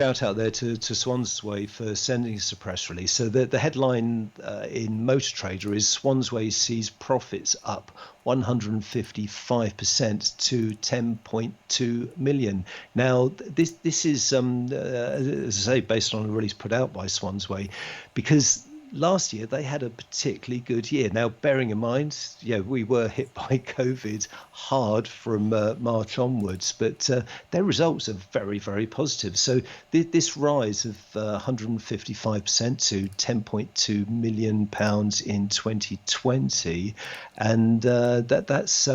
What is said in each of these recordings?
Shout out there to Swansway for sending us a press release. So the headline in Motor Trader is Swansway sees profits up 155% to 10.2 million. Now, this is, as I say, based on a release put out by Swansway, because last year they had a particularly good year. Now, bearing in mind, we were hit by COVID hard from March onwards, but their results are very, very positive. So this rise of 155% to 10.2 million pounds in 2020, and that's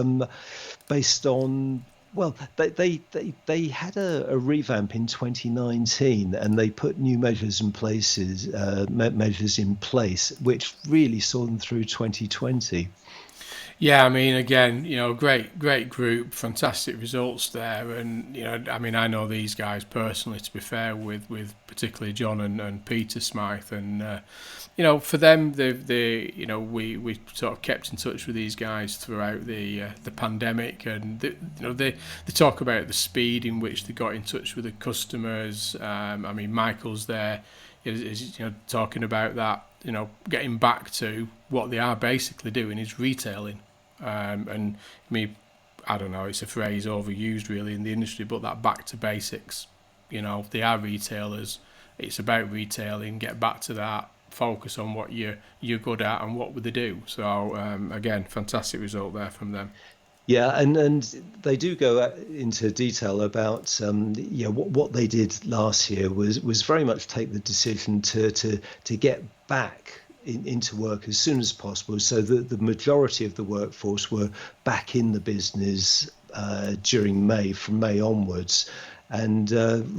based on, well, they had a revamp in 2019, and they put new measures in place, which really saw them through 2020. Yeah, I mean, again, great group, fantastic results there, and I mean, I know these guys personally. To be fair, with particularly John and Peter Smythe, and for them, we sort of kept in touch with these guys throughout the pandemic, and they talk about the speed in which they got in touch with the customers. I mean, Michael's there is talking about that. Getting back to what they are basically doing is retailing. And I mean, I don't know, it's a phrase overused really in the industry, but that back to basics. They are retailers. It's about retailing. Get back to that. Focus on what you're good at and what would they do. So again, fantastic result there from them. Yeah, and they do go into detail about what they did last year was very much take the decision to get back into work as soon as possible, so that the majority of the workforce were back in the business during May, from May onwards, and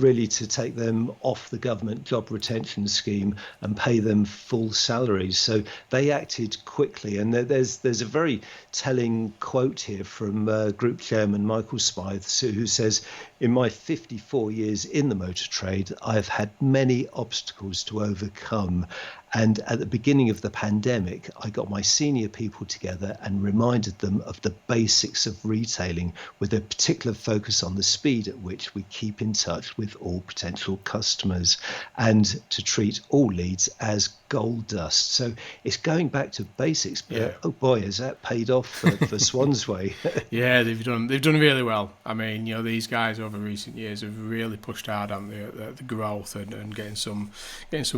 really to take them off the government job retention scheme and pay them full salaries. So they acted quickly, and there's a very telling quote here from Group Chairman Michael Smythe, who says, "In my 54 years in the motor trade, I've had many obstacles to overcome. And at the beginning of the pandemic, I got my senior people together and reminded them of the basics of retailing, with a particular focus on the speed at which we keep in touch with all potential customers, and to treat all leads as gold dust." So it's going back to basics, but Yeah. oh boy, has that paid off for Swansway. Yeah, they've done really well. I mean, these guys over recent years have really pushed hard on the growth and getting some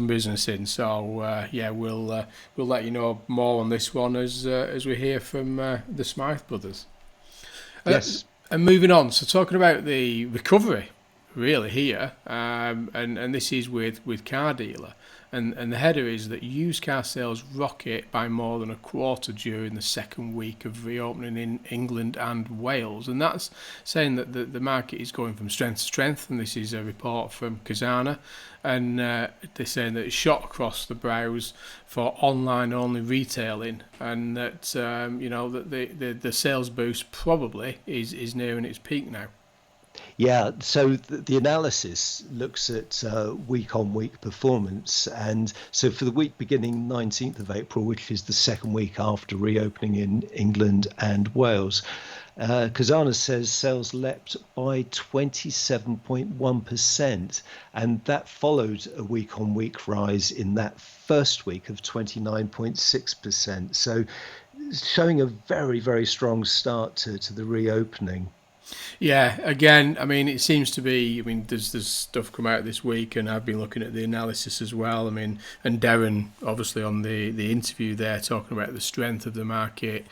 business in. So we'll let you know more on this one as we hear from the Smythe brothers. Yes. And moving on, so talking about the recovery, really here, and this is with Car Dealer. And the header is that used car sales rocket by more than a quarter during the second week of reopening in England and Wales. And that's saying that the market is going from strength to strength. And this is a report from Kazana. And they're saying that it's shot across the brows for online-only retailing, and that that the sales boost probably is nearing its peak now. Yeah, so the analysis looks at week-on-week performance. And so for the week beginning 19th of April, which is the second week after reopening in England and Wales, Kazana says sales leapt by 27.1%, and that followed a week-on-week rise in that first week of 29.6%. So showing a very, very strong start to the reopening. Yeah, again, I mean, it seems to be. I mean, there's stuff come out this week, and I've been looking at the analysis as well. I mean, and Darren, obviously, on the interview there, talking about the strength of the market,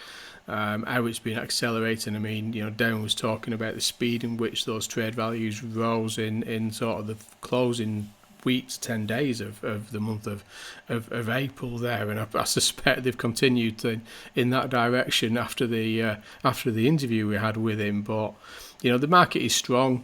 how it's been accelerating. I mean, Darren was talking about the speed in which those trade values rose in sort of the closing weeks, 10 days of the month of April there, and I suspect they've continued in that direction after the interview we had with him. But the market is strong.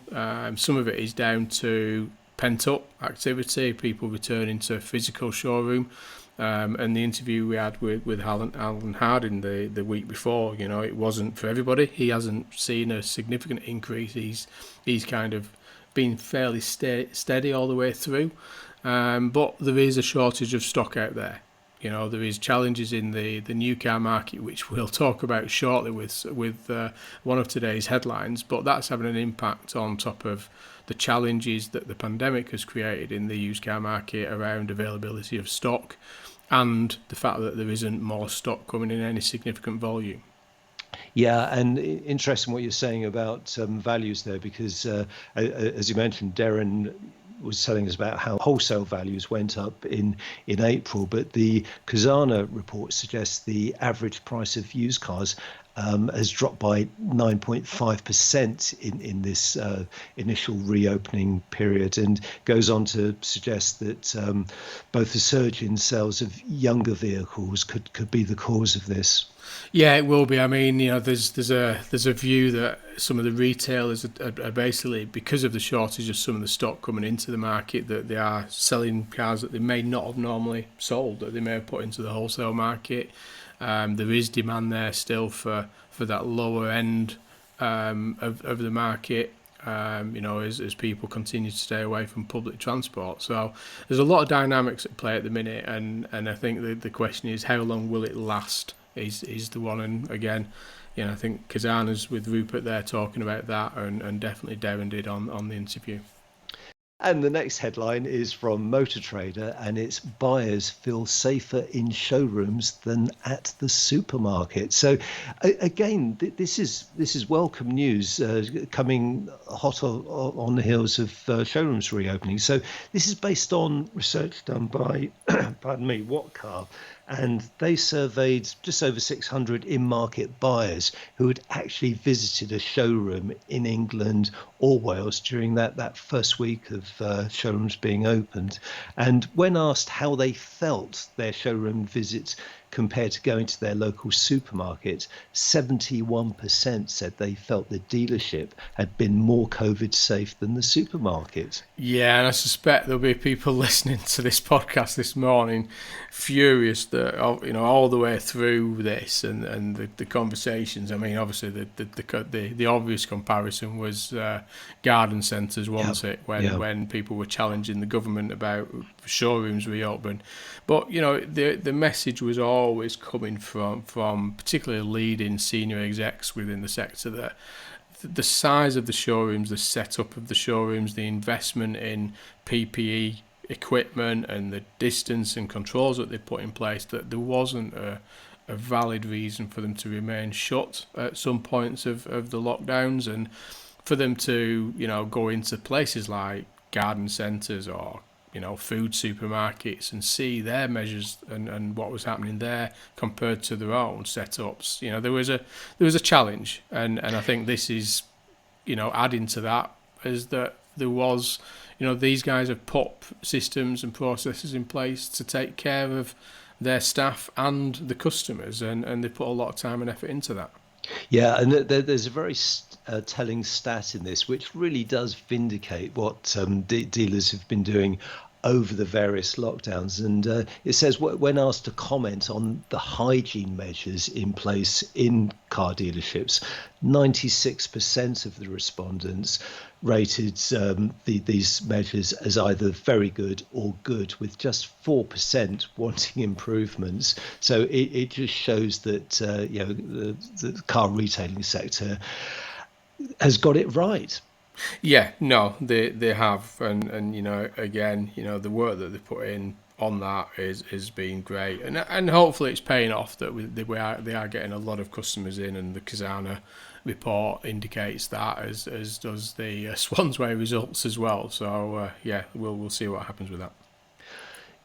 Some of it is down to pent up activity, people returning to physical showroom. And the interview we had with Alan Harding the week before, it wasn't for everybody. He hasn't seen a significant increase. He's kind of been fairly steady all the way through, but there is a shortage of stock out there. There is challenges in the new car market, which we'll talk about shortly with one of today's headlines, but that's having an impact on top of the challenges that the pandemic has created in the used car market around availability of stock, and the fact that there isn't more stock coming in any significant volume. Yeah, and interesting what you're saying about values there, because as you mentioned, Darren was telling us about how wholesale values went up in April, but the Khazanah report suggests the average price of used cars has dropped by 9.5% in this initial reopening period, and goes on to suggest that both the surge in sales of younger vehicles could be the cause of this. Yeah, it will be. I mean, there's a view that some of the retailers are basically, because of the shortage of some of the stock coming into the market, that they are selling cars that they may not have normally sold, that they may have put into the wholesale market. There is demand there still for that lower end of the market. As people continue to stay away from public transport. So there's a lot of dynamics at play at the minute, and I think the question is, how long will it last is the one. And again, I think Khazanah's with Rupert there talking about that, and definitely Darren did on the interview. And the next headline is from Motor Trader, and it's "Buyers feel safer in showrooms than at the supermarket." So again, this is welcome news, coming hot on the heels of showrooms reopening. So this is based on research done by Whatcar, and they surveyed just over 600 in-market buyers who had actually visited a showroom in England or Wales during that first week of showrooms being opened. And when asked how they felt their showroom visits compared to going to their local supermarket, 71% said they felt the dealership had been more COVID safe than the supermarket. Yeah, and I suspect there'll be people listening to this podcast this morning furious that, all the way through this and the conversations. I mean, obviously the obvious comparison was garden centres, wasn't it? When people were challenging the government about showrooms reopen. But the message was always coming from particularly leading senior execs within the sector that the size of the showrooms, the setup of the showrooms, the investment in PPE equipment and the distance and controls that they put in place, that there wasn't a valid reason for them to remain shut at some points of the lockdowns, and for them to go into places like garden centres or food supermarkets and see their measures and what was happening there compared to their own setups. There was a challenge, and I think this is adding to that, is that there was these guys have put systems and processes in place to take care of their staff and the customers, and they put a lot of time and effort into that. Yeah, and there's a very telling stat in this, which really does vindicate what dealers have been doing over the various lockdowns. And it says, when asked to comment on the hygiene measures in place in car dealerships, 96% of the respondents rated these measures as either very good or good, with just 4% wanting improvements. So it just shows that the car retailing sector has got it right. Yeah, no, they have, and again, the work that they put in on that is being great, and hopefully it's paying off, that they are getting a lot of customers in, and the Khazanah report indicates that, as does the Swansway results as well. So we'll see what happens with that.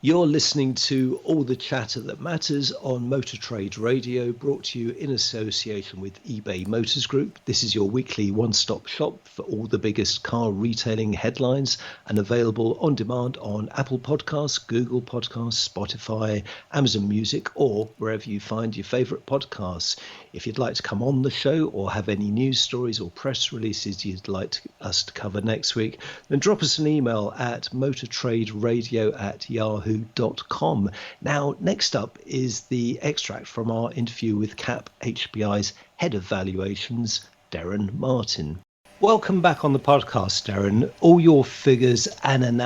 You're listening to All the Chatter That Matters on Motor Trade Radio, brought to you in association with eBay Motors Group. This is your weekly one-stop shop for all the biggest car retailing headlines, and available on demand on Apple Podcasts, Google Podcasts, Spotify, Amazon Music, or wherever you find your favourite podcasts. If you'd like to come on the show or have any news stories or press releases you'd like us to cover next week, then drop us an email at motortraderadio@yahoo.com. Now, next up is the extract from our interview with CAP HPI's Head of Valuations, Darren Martin. Welcome back on the podcast, Darren. All your figures and analysis